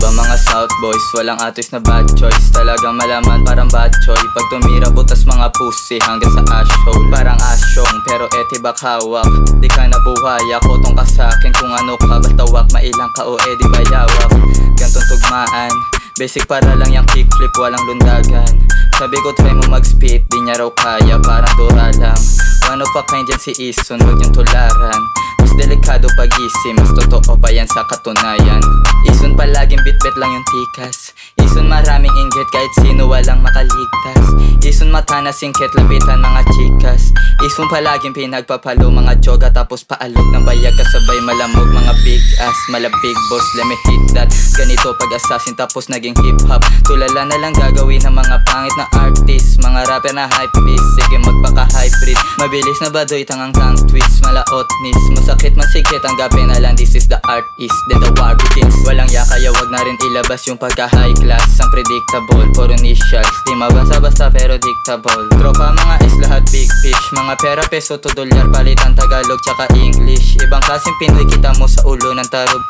ba mga South Boys? Walang atis na bad choice. Talagang malaman parang bad choy. Pag tumira butas mga pussy hanggang sa asshole. Parang asyong pero etibak hawak. Di ka nabuhay ako tong kasakin. Kung ano ka basta wak mailang ka o edi bayawak. Gantong tugmaan basic para lang yung kickflip walang lundagan. Sabi ko try mo mag-spit di niya raw kaya parang dura lang. One of a kind yan si Ison wag yung tularan. Mas delikado pag-isi mas totoo pa yan sa katunayan. Ison palaging bitbit lang yung tikas. Ison maraming inggit kahit sino walang makaligtas. Ison mata na singkit lapitan mga chikas. Ison palaging pinagpapalo mga joga tapos paalog ng bayag kasabay malamog mga big ass. Malabig boss let me hit that. Ganito pag assassin tapos naging hip hop. Tulala na lang gagawin ng mga pangit na artist. Mga rapper na hype beast sige magpaka-hybrid. Mabilis na badoy tangang tongue twist. Malaotnis masakit masikit tanggapin na lang this is the art is then the war begins. Walang yakaya wag na rin ilabas yung pagka-high class. Ang predictable puro initials. Di mabasa-basta pero dictable. Tropa mga is lahat big fish. Mga pera peso to dolyar palitan Tagalog tsaka English. Ibang klaseng Pinoy kita mo sa ulo ng tarog.